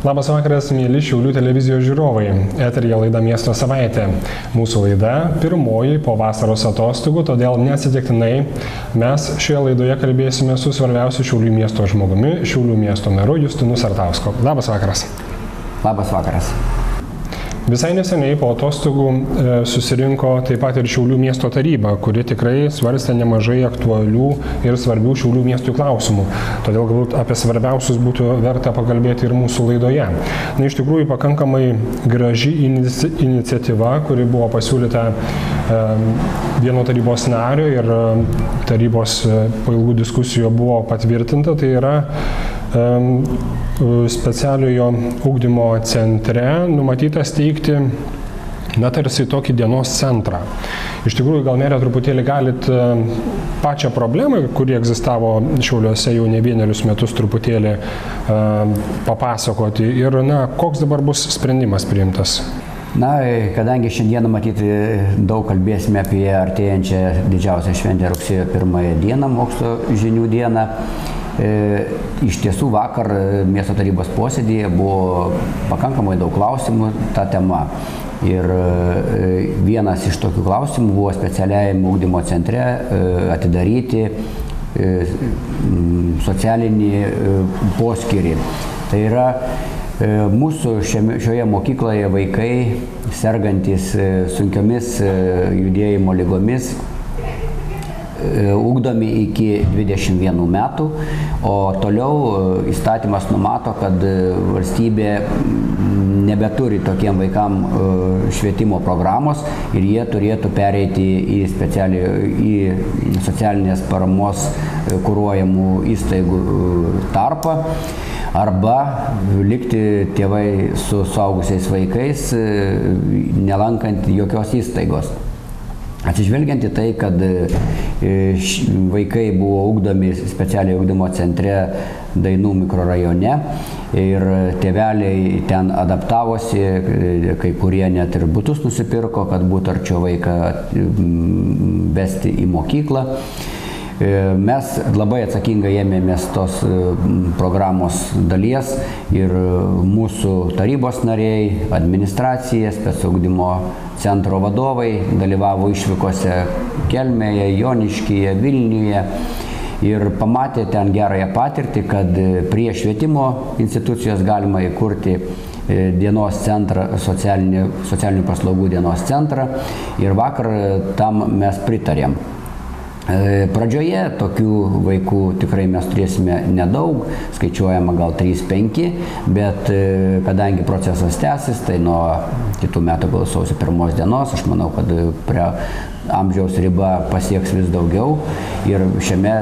Labas vakaras, mėly Šiaulių televizijos žiūrovai. Eteryje laida Miesto savaitė. Mūsų laida pirmoji po vasaros atostogų, todėl neatsitiktinai mes šioje laidoje kalbėsime su svarbiausiu Šiaulių miesto žmogumi, Šiaulių miesto meru Justinu Sartausku. Labas vakaras. Labas vakaras. Visai neseniai po atostogų susirinko taip pat ir Šiaulių miesto taryba, kuri tikrai svarstė nemažai aktualių ir svarbių Šiaulių miestui klausimų. Todėl galbūt apie svarbiausius būtų verta pakalbėti ir mūsų laidoje. Na, iš tikrųjų, pakankamai graži iniciatyva, kuri buvo pasiūlyta vieno tarybos nario ir tarybos po ilgų diskusijų buvo patvirtinta. Tai yra specialiojo ugdymo centre numatyta steigti, tarsi tokį dienos centrą. Iš tikrųjų, gal merė truputėlį galit pačią problemą, kuri egzistavo Šiauliuose jau ne vienerius metus, truputėlį papasakoti ir, koks dabar bus sprendimas priimtas? Kadangi šiandieną matyti daug kalbėsime apie artėjančią didžiausią šventę rugsėjo 1 dieną, mokslo žinių dieną, iš tiesų vakar miesto tarybos posėdėje buvo pakankamai daug klausimų tą temą. Ir vienas iš tokių klausimų buvo specialiajame ugdymo centre atidaryti socialinį poskyrį. Tai yra mūsų šioje mokykloje vaikai sergantys sunkiomis judėjimo ligomis ugdomi iki 21 metų, o toliau įstatymas numato, kad valstybė nebeturi tokiem vaikam švietimo programos ir jie turėtų pereiti į socialinės paramos kuruojamų įstaigų tarpą arba likti tėvai su suaugusiais vaikais, nelankant jokios įstaigos. Atsižvelgiant į tai, kad vaikai buvo ugdomi specialiai ugdymo centre Dainų mikrorajone ir tėveliai ten adaptavosi, kai kurie net ir butus nusipirko, kad būtų arčiau vaiką vesti į mokyklą. Mes labai atsakingai ėmėmės tos programos dalies ir mūsų tarybos nariai, administracija, specugdymo centro vadovai dalyvavo išvykose Kelmėje, Joniškyje, Vilniuje ir pamatė ten gerąją patirtį, kad prie švietimo institucijos galima įkurti dienos centrą, socialinių paslaugų dienos centrą ir vakar tam mes pritarėm. Pradžioje tokių vaikų tikrai mes turėsime nedaug, skaičiuojama gal 3-5, bet kadangi procesas tęsis, tai nuo kitų metų gal sausio 1 dienos, aš manau, kad prie amžiaus riba pasieks vis daugiau ir šiame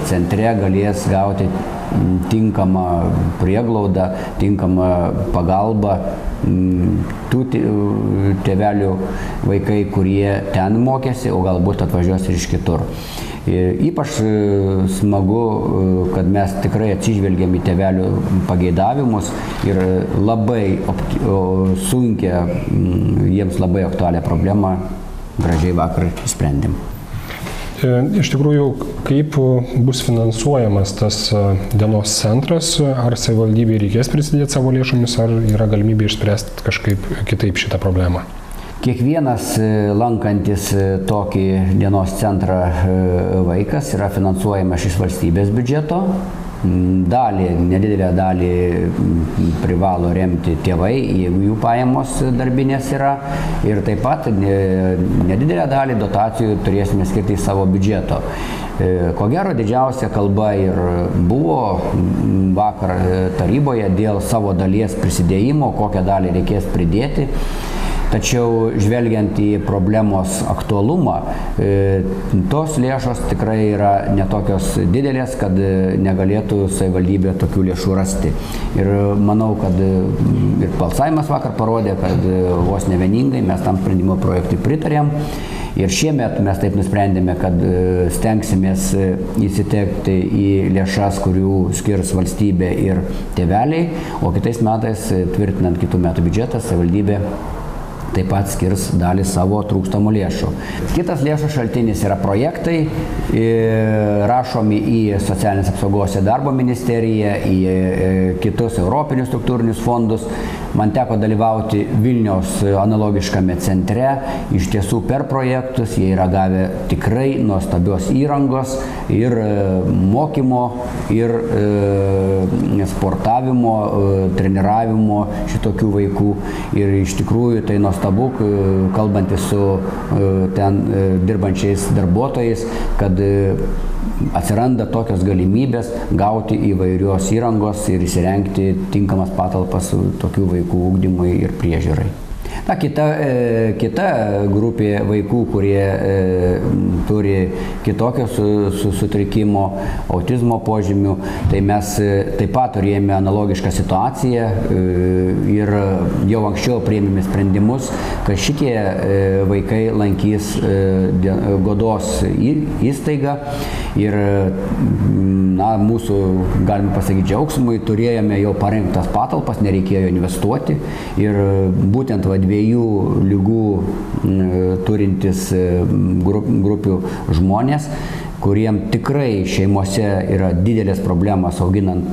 centre galės gauti tinkamą prieglaudą, tinkamą pagalbą tų tėvelių vaikai, kurie ten mokėsi, o galbūt atvažiuos ir iš kitur. Ypač smagu, kad mes tikrai atsižvelgiam į tėvelių pageidavimus ir labai sunkią, jiems labai aktualią problemą gražiai vakar sprendėm. Iš tikrųjų, kaip bus finansuojamas tas dienos centras, ar savivaldybei reikės prisidėti savo lėšomis, ar yra galimybė išspręsti kažkaip kitaip šitą problemą? Kiekvienas lankantis tokį dienos centrą vaikas yra finansuojamas iš valstybės biudžeto. Nedidelę dalį privalo remti tėvai, jeigu jų pajamos darbinės yra. Ir taip pat nedidelę dalį dotacijų turėsime skirti į savo biudžeto. Ko gero didžiausia kalba ir buvo vakar taryboje dėl savo dalies prisidėjimo, kokią dalį reikės pridėti. Tačiau žvelgiant į problemos aktualumą, tos lėšos tikrai yra netokios didelės, kad negalėtų savivaldybė tokių lėšų rasti. Ir manau, kad ir balsavimas vakar parodė, kad vos ne vieningai mes tam sprendimo projektui pritarėm. Ir šiemet mes taip nusprendėme, kad stengsimės įsitekti į lėšas, kurių skirs valstybė ir tėveliai, o kitais metais, tvirtinant kitų metų biudžetą, savivaldybė taip pat skirs dalį savo trūkstamų lėšų. Kitas lėšų šaltinis yra projektai, rašomi į socialinės apsaugos ir darbo ministeriją, į kitus europinius struktūrinius fondus. Man teko dalyvauti Vilniaus analogiškame centre. Iš tiesų per projektus jie yra gavę tikrai nuostabios įrangos ir mokymo, ir sportavimo, treniravimo šitokių vaikų. Ir iš tikrųjų tai nuostabu, kalbantis su ten dirbančiais darbuotojais, kad atsiranda tokios galimybės gauti įvairios įrangos ir įsirengti tinkamas patalpas tokių vaikų ugdymui ir priežiūrai. Na, kita grupė vaikų, kurie turi kitokio sutrikimo, autizmo požymių, tai mes taip pat turėjome analogišką situaciją ir jau anksčiau priėmėme sprendimus, kad šitie vaikai lankys godos įstaigą ir mūsų, galime pasakyti, džiaugsmui turėjome jau parengtas patalpas, nereikėjo investuoti ir būtent dviejų lygų turintis grupių žmonės, kuriem tikrai šeimose yra didelės problemas auginant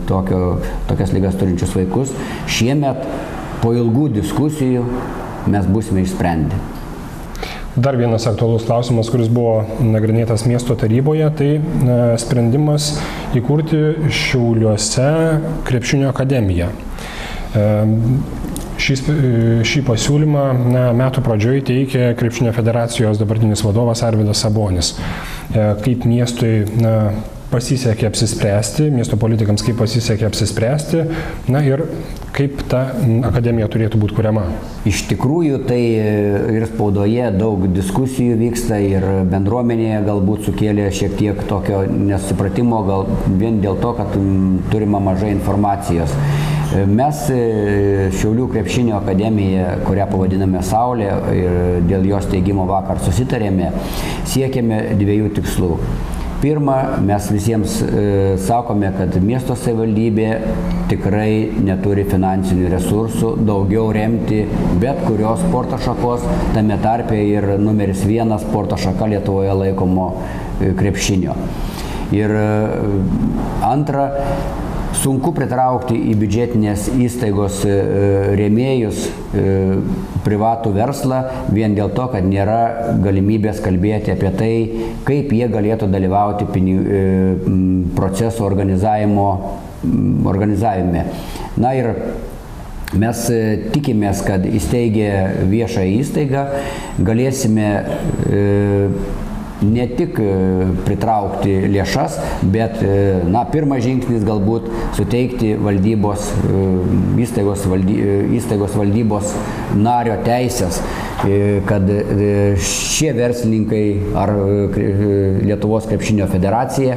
tokias ligas turinčius vaikus, šiemet po ilgų diskusijų mes būsime išsprendę. Dar vienas aktualus klausimas, kuris buvo nagrinėtas miesto taryboje, tai sprendimas įkurti Šiauliuose krepšinio akademiją. Šį pasiūlymą metų pradžioje teikė Krepšinio federacijos dabartinis vadovas Arvydas Sabonis. Kaip miestui pasisekė apsispręsti, miesto politikams kaip pasisekė apsispręsti, ir kaip ta akademija turėtų būti kuriama. Iš tikrųjų, tai ir spaudoje daug diskusijų vyksta ir bendruomenėje galbūt sukėlė šiek tiek tokio nesupratimo, gal vien dėl to, kad turime mažai informacijos. Mes Šiaulių krepšinio akademiją, kurią pavadiname Saulė, ir dėl jos steigimo vakar susitarėme, siekėme dviejų tikslų. Pirma, mes visiems sakome, kad miesto savivaldybė tikrai neturi finansinių resursų daugiau remti bet kurios sporto šakos, tame tarpe ir numeris 1 sporto šaka Lietuvoje laikomo krepšinio. Ir antra, sunku pritraukti į biudžetinės įstaigos rėmėjus privatų verslą vien dėl to, kad nėra galimybės kalbėti apie tai, kaip jie galėtų dalyvauti proceso organizavime. Na ir mes tikimės, kad įsteigę viešą įstaigą galėsime ne tik pritraukti lėšas, bet pirmas žingsnis galbūt suteikti įstaigos valdybos nario teisės, kad šie verslininkai ar Lietuvos krepšinio federacija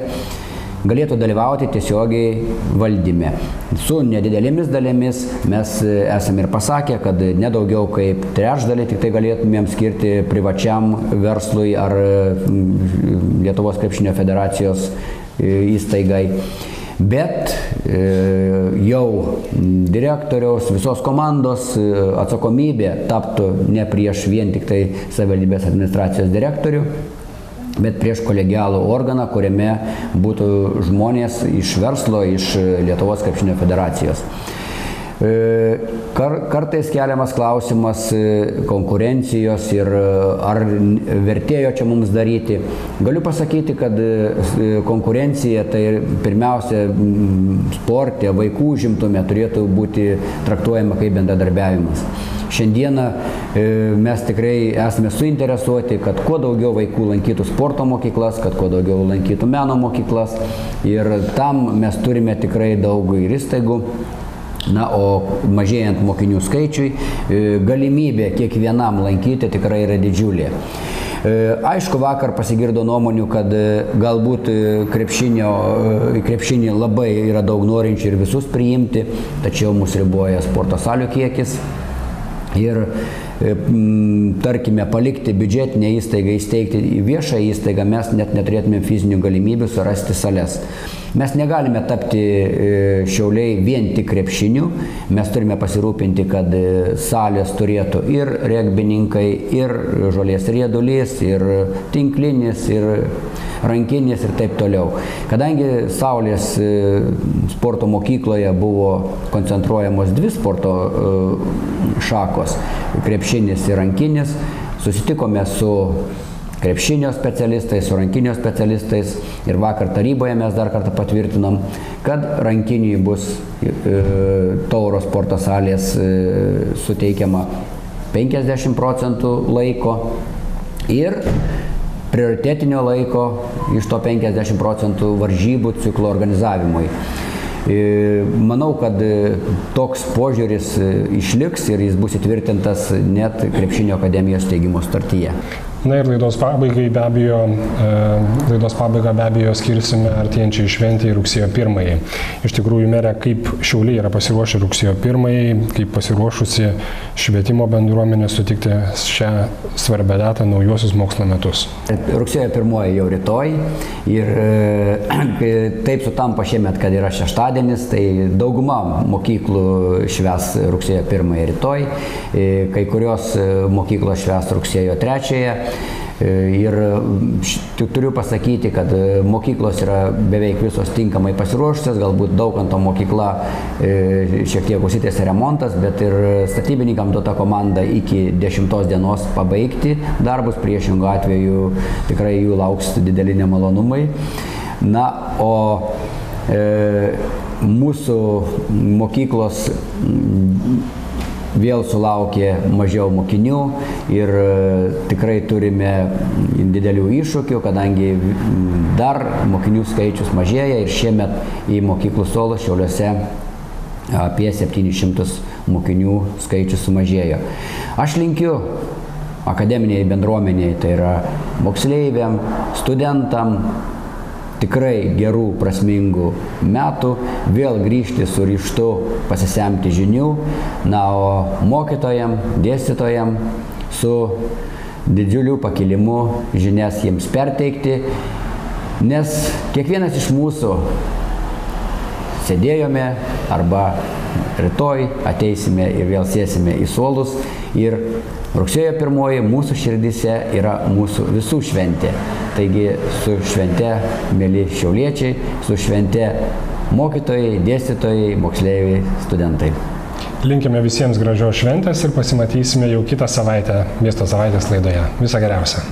galėtų dalyvauti tiesiogiai valdyme. Su nedidelėmis dalėmis mes esame ir pasakę, kad nedaugiau kaip trečdalį tik tai galėtumėm skirti privačiam verslui ar Lietuvos krepšinio federacijos įstaigai. Bet jau direktoriaus, visos komandos atsakomybė taptų ne prieš vien tik tai savivaldybės administracijos direktorių, bet prieš kolegialų organą, kuriame būtų žmonės iš verslo, iš Lietuvos krepšinio federacijos. Kartais keliamas klausimas konkurencijos ir ar vertėjo čia mums daryti. Galiu pasakyti, kad konkurencija tai pirmiausia sporte, vaikų užimtume turėtų būti traktuojama kaip bendradarbiavimas. Šiandieną mes tikrai esame suinteresuoti, kad kuo daugiau vaikų lankytų sporto mokyklas, kad kuo daugiau lankytų meno mokyklas ir tam mes turime tikrai daug ir įstaigų. Na, o mažėjant mokinių skaičiui, galimybė kiekvienam lankyti tikrai yra didžiulė. Aišku, vakar pasigirdo nuomonių, kad galbūt krepšinį labai yra daug norinčių ir visus priimti, tačiau mus riboja sporto salių kiekis. Ir tarkime, palikti biudžetinę įstaigą, įsteigti viešą įstaigą, mes net neturėtume fizinių galimybių surasti sales. Mes negalime tapti Šiauliai vien tik krepšiniu, mes turime pasirūpinti, kad salės turėtų ir regbininkai, ir žolės riedulys, ir tinklinis, ir rankinis ir taip toliau. Kadangi Saulės sporto mokykloje buvo koncentruojamos dvi sporto šakos, krepšinis ir rankinis, susitikome su krepšinio specialistais, su rankinio specialistais ir vakar taryboje mes dar kartą patvirtinom, kad rankiniui bus Tauro sporto salės suteikiama 50% laiko ir prioritetinio laiko iš to 50% varžybų ciklo organizavimui. Manau, kad toks požiūris išliks ir jis bus įtvirtintas net Krepšinio akademijos steigimo sutartyje. Na ir laidos pabaigą be abejo skirsime artėjančiai šventei rugsėjo 1. Iš tikrųjų, mere, kaip Šiauliai yra pasiruošę rugsėjo 1, kaip pasiruošusi švietimo bendruomenė sutikti šią svarbią datą, naujuosius mokslo metus? Rugsėjo 1 jau rytoj ir taip sutampa šiemet, kad yra šeštadienis, tai dauguma mokyklų švęs rugsėjo 1 rytoj, kai kurios mokyklos švęs rugsėjo 3. Ir turiu pasakyti, kad mokyklos yra beveik visos tinkamai pasiruošusios, galbūt Daukanto mokykla šiek tiek užsitęsė remontas, bet ir statybininkam duota komanda iki 10 dienos pabaigti darbus, priešingų atveju tikrai jų lauks dideli nemalonumai. Na, o mūsų mokyklos vėl sulaukė mažiau mokinių ir tikrai turime didelių iššūkių, kadangi dar mokinių skaičius mažėja ir šiemet į mokyklų suolus Šiauliuose apie 700 mokinių skaičius sumažėjo. Aš linkiu akademiniai bendruomeniai, tai yra moksleiviam, studentam, tikrai gerų, prasmingų metų, vėl grįžti su ryžtu pasisemti žinių, na, o mokytojam, dėstytojam su didžiuliu pakilimu žinias jiems perteikti, nes kiekvienas iš mūsų sėdėjome arba rytoj ateisime ir vėl sėsime į suolus ir rugsėjo 1 mūsų širdyse yra mūsų visų šventė. Taigi su švente, mėly šiauliečiai, su švente mokytojai, dėstytojai, moksleiviai, studentai. Linkime visiems gražios šventės ir pasimatysime jau kitą savaitę Miesto savaitės laidoje. Viso geriausio.